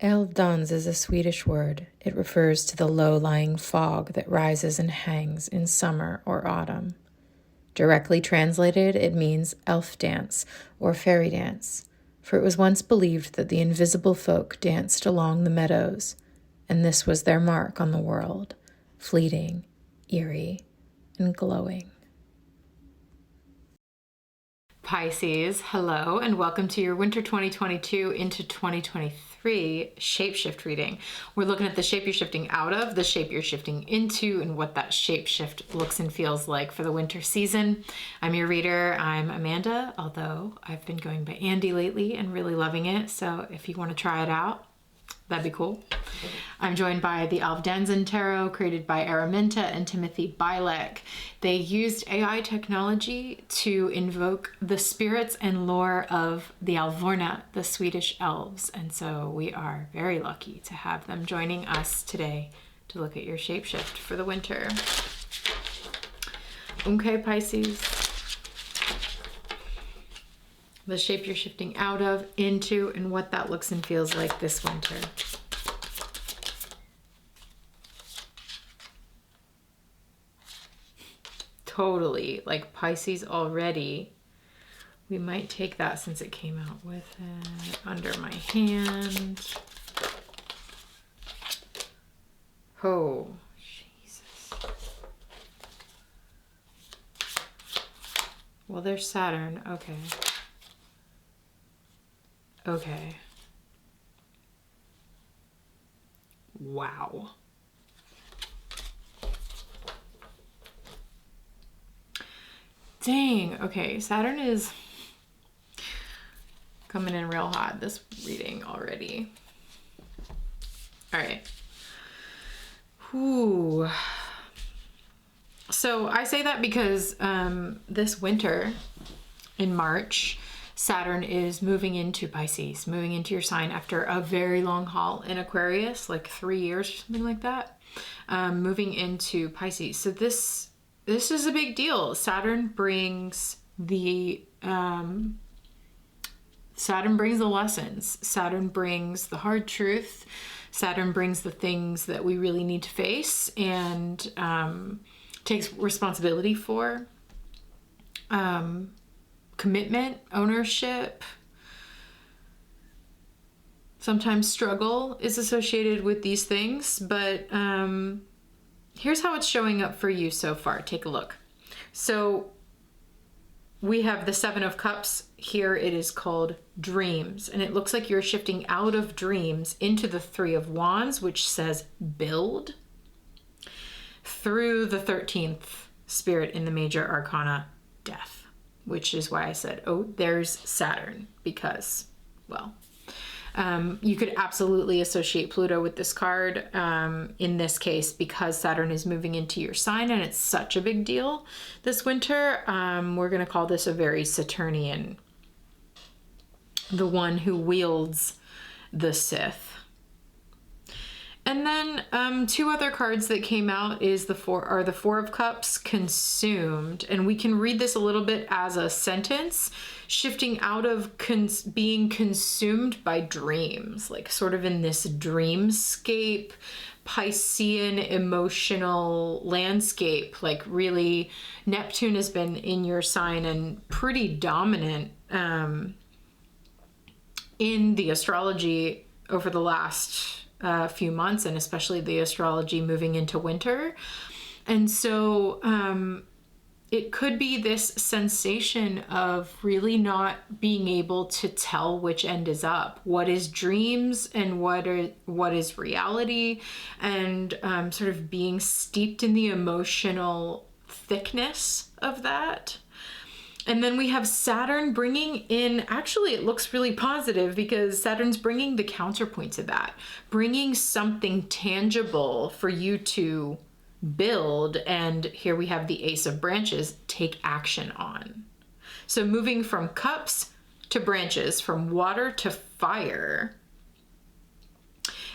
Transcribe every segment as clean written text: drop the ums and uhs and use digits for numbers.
Älvdans is a Swedish word. It refers to the low-lying fog that rises and hangs in summer or autumn. Directly translated, it means elf dance or fairy dance, for it was once believed that the invisible folk danced along the meadows, and this was their mark on the world, fleeting, eerie, and glowing. Pisces, hello, and welcome to your winter 2022 into 2023 shapeshift reading. We're looking at the shape you're shifting out of, the shape you're shifting into, and what that shapeshift looks and feels like for the winter season. I'm your reader. I'm Amanda, although I've been going by Andy lately and really loving it. So if you want to try it out, that'd be cool. I'm joined by the Älvdansen tarot created by Araminta and Timothy Bilek. They used AI technology to invoke the spirits and lore of the Älvorna, the Swedish elves. And so we are very lucky to have them joining us today to look at your shapeshift for the winter. Okay, Pisces. The shape you're shifting out of, into, and what that looks and feels like this winter. Totally, like Pisces already. We might take that since it came out with it under my hand. Oh, Jesus. Well, there's Saturn. Okay. Okay. Wow. Dang. Okay. Saturn is coming in real hot this reading already. All right. Ooh. So I say that because this winter in March, Saturn is moving into Pisces, moving into your sign after a very long haul in Aquarius, like 3 years or something like that, moving into Pisces. So this is a big deal. Saturn brings the lessons. Saturn brings the hard truth. Saturn brings the things that we really need to face and takes responsibility for. Commitment, ownership, sometimes struggle is associated with these things, but here's how it's showing up for you so far. Take a look. So we have the Seven of Cups. Here it is called dreams, and it looks like you're shifting out of dreams into the Three of Wands, which says build, through the 13th spirit in the major arcana, death. Which is why I said, oh, there's Saturn, because, well, you could absolutely associate Pluto with this card in this case, because Saturn is moving into your sign and it's such a big deal this winter. We're going to call this a very Saturnian, the one who wields the Sith. And then two other cards that came out is the Four of Cups, consumed. And we can read this a little bit as a sentence, shifting out of being consumed by dreams, like sort of in this dreamscape, Piscean emotional landscape. Like really, Neptune has been in your sign and pretty dominant in the astrology over the last few months, and especially the astrology moving into winter. And so it could be this sensation of really not being able to tell which end is up, what is dreams and what is reality, and sort of being steeped in the emotional thickness of that. And then we have Saturn bringing in, actually it looks really positive because Saturn's bringing the counterpoint to that, bringing something tangible for you to build. And here we have the Ace of Branches, take action on. So moving from cups to branches, from water to fire.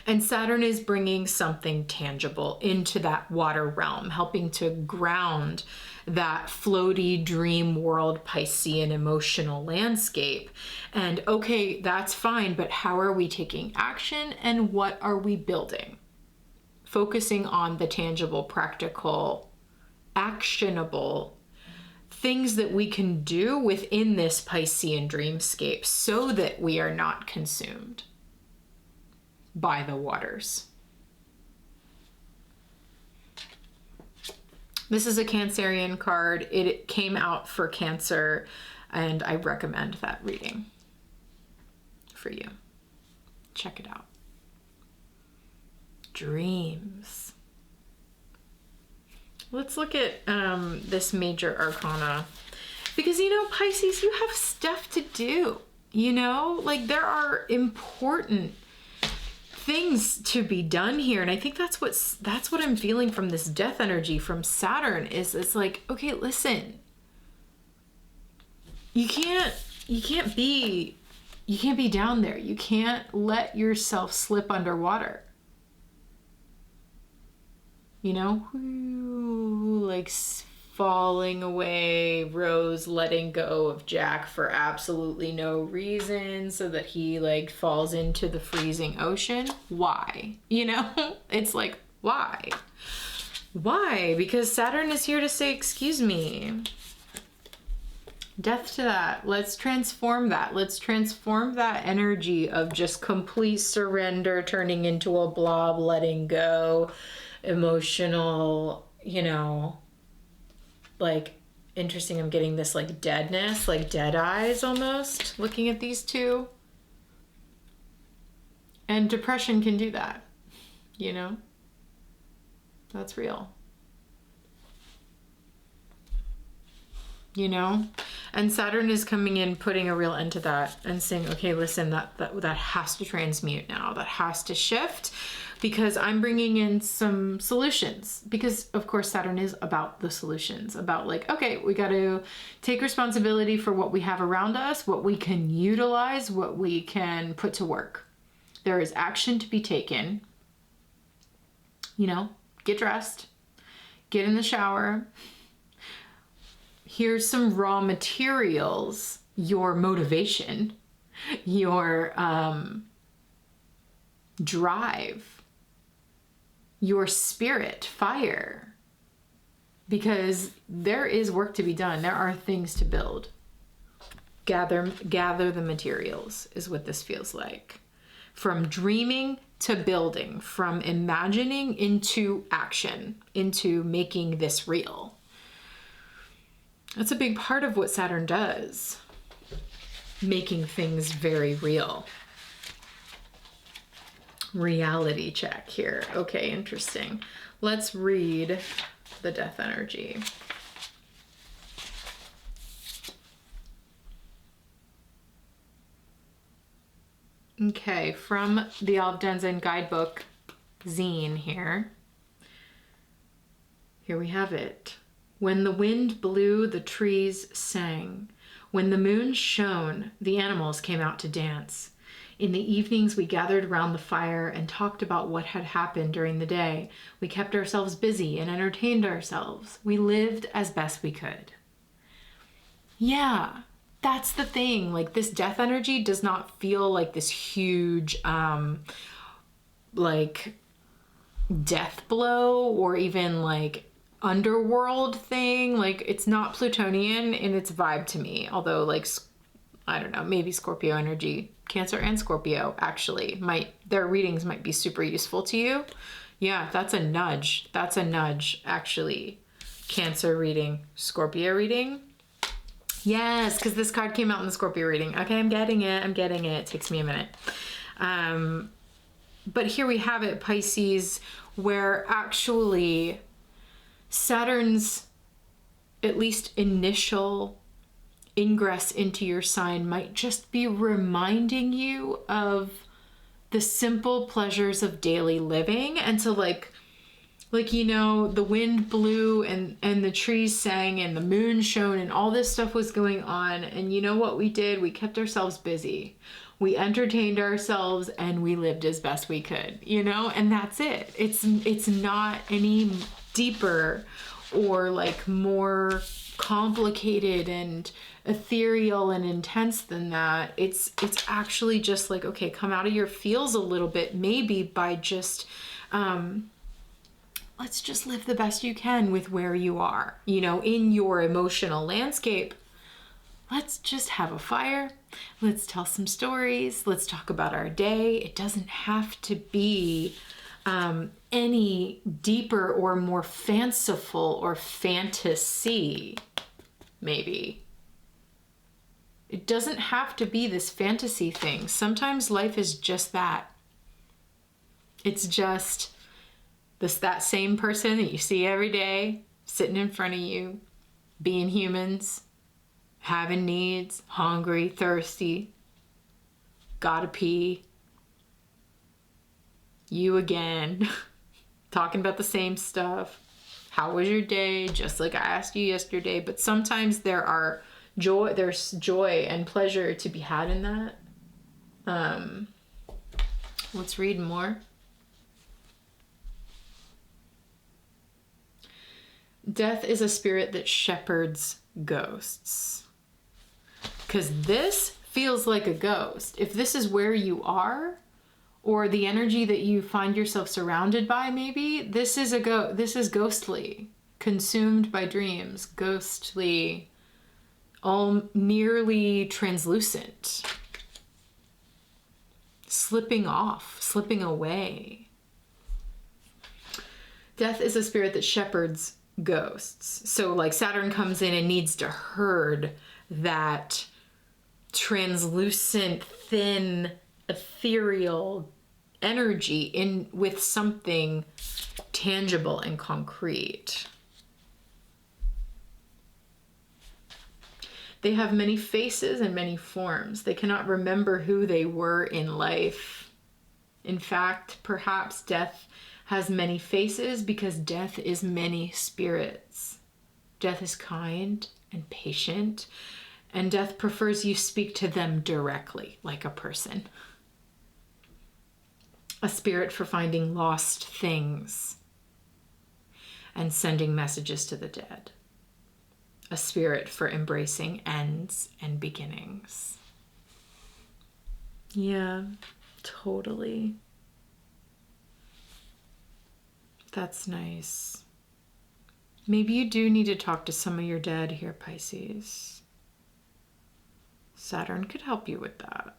And Saturn is bringing something tangible into that water realm, helping to ground that floaty dream world Piscean emotional landscape. And okay, that's fine, but how are we taking action and what are we building? Focusing on the tangible, practical, actionable things that we can do within this Piscean dreamscape so that we are not consumed by the waters. This is a Cancerian card. It came out for Cancer, and I recommend that reading for you. Check it out. Dreams. Let's look at this major arcana, because, you know, Pisces, you have stuff to do, you know, like there are important things to be done here. And I think that's what I'm feeling from this death energy from Saturn is it's like, okay, listen, you can't be down there. You can't let yourself slip underwater. You know, like falling away, Rose letting go of Jack for absolutely no reason so that he like falls into the freezing ocean. Why? You know, it's like, why? Why? Because Saturn is here to say, excuse me. Death to that. Let's transform that. Let's transform that energy of just complete surrender, turning into a blob, letting go, emotional, you know, like, interesting. I'm getting this like deadness, like dead eyes almost, looking at these two. And depression can do that, you know? That's real. You know? And Saturn is coming in, putting a real end to that and saying, okay, listen, that has to transmute now. That has to shift, because I'm bringing in some solutions. Because of course Saturn is about the solutions, about like, okay, we got to take responsibility for what we have around us, what we can utilize, what we can put to work. There is action to be taken. You know, get dressed, get in the shower. Here's some raw materials, your motivation, your drive, your spirit, fire, because there is work to be done. There are things to build. Gather the materials is what this feels like. From dreaming to building, from imagining into action, into making this real. That's a big part of what Saturn does. Making things very real. Reality check here. Okay, interesting. Let's read the death energy. Okay, from the Älvdansen guidebook zine here. Here we have it. When the wind blew, the trees sang. When the moon shone, the animals came out to dance. In the evenings, we gathered around the fire and talked about what had happened during the day. We kept ourselves busy and entertained ourselves. We lived as best we could. Yeah, that's the thing. Like, this death energy does not feel like this huge, like, death blow or even like underworld thing. Like, it's not Plutonian in its vibe to me, although like, I don't know, maybe Scorpio energy, Cancer and Scorpio actually their readings might be super useful to you. Yeah, that's a nudge. That's a nudge, actually. Cancer reading, Scorpio reading. Yes, because this card came out in the Scorpio reading. Okay, I'm getting it. It takes me a minute. But here we have it, Pisces, where actually Saturn's at least initial ingress into your sign might just be reminding you of the simple pleasures of daily living. And so like, you know, the wind blew and the trees sang and the moon shone and all this stuff was going on. And you know what we did? We kept ourselves busy. We entertained ourselves and we lived as best we could, you know, and that's it. It's not any deeper or like more complicated and ethereal and intense than that. It's actually just like, okay, come out of your feels a little bit, maybe by just let's just live the best you can with where you are, you know, in your emotional landscape. Let's just have a fire. Let's tell some stories. Let's talk about our day. It doesn't have to be any deeper or more fanciful or fantasy, maybe. It doesn't have to be this fantasy thing. Sometimes life is just that. It's just that same person that you see every day, sitting in front of you, being humans, having needs, hungry, thirsty, gotta pee. You again, talking about the same stuff. How was your day? Just like I asked you yesterday. But sometimes there's joy and pleasure to be had in that. Let's read more. Death is a spirit that shepherds ghosts. Because this feels like a ghost. If this is where you are, or the energy that you find yourself surrounded by, maybe, this is ghostly, consumed by dreams, ghostly, all nearly translucent, slipping off, slipping away. Death is a spirit that shepherds ghosts. So like Saturn comes in and needs to herd that translucent, thin, ethereal energy in with something tangible and concrete. They have many faces and many forms. They cannot remember who they were in life. In fact, perhaps death has many faces because death is many spirits. Death is kind and patient, and death prefers you speak to them directly, like a person. A spirit for finding lost things and sending messages to the dead. A spirit for embracing ends and beginnings. Yeah, totally. That's nice. Maybe you do need to talk to some of your dead here, Pisces. Saturn could help you with that.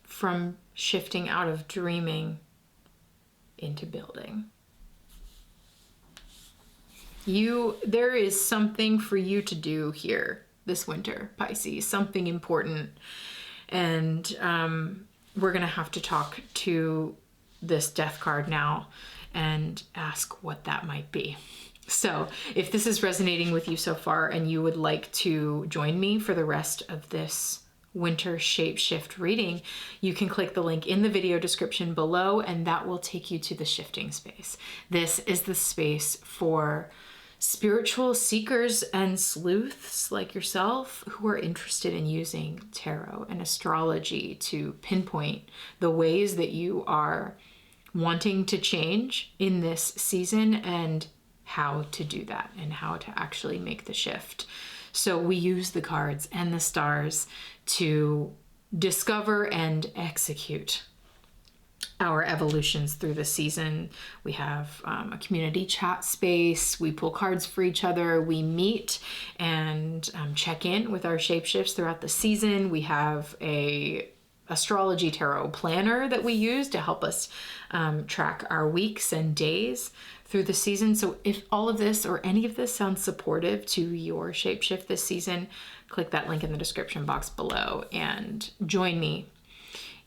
From shifting out of dreaming into building. There is something for you to do here this winter, Pisces, something important. And we're going to have to talk to this death card now and ask what that might be. So if this is resonating with you so far and you would like to join me for the rest of this winter shapeshift reading, you can click the link in the video description below and that will take you to the shifting space. This is the space for spiritual seekers and sleuths like yourself who are interested in using tarot and astrology to pinpoint the ways that you are wanting to change in this season and how to do that and how to actually make the shift. So we use the cards and the stars to discover and execute our evolutions through the season. We have a community chat space. We pull cards for each other. We meet and check in with our shapeshifts throughout the season. We have a astrology tarot planner that we use to help us track our weeks and days through the season. So if all of this or any of this sounds supportive to your shapeshift this season, click that link in the description box below and join me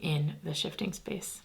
in the shifting space.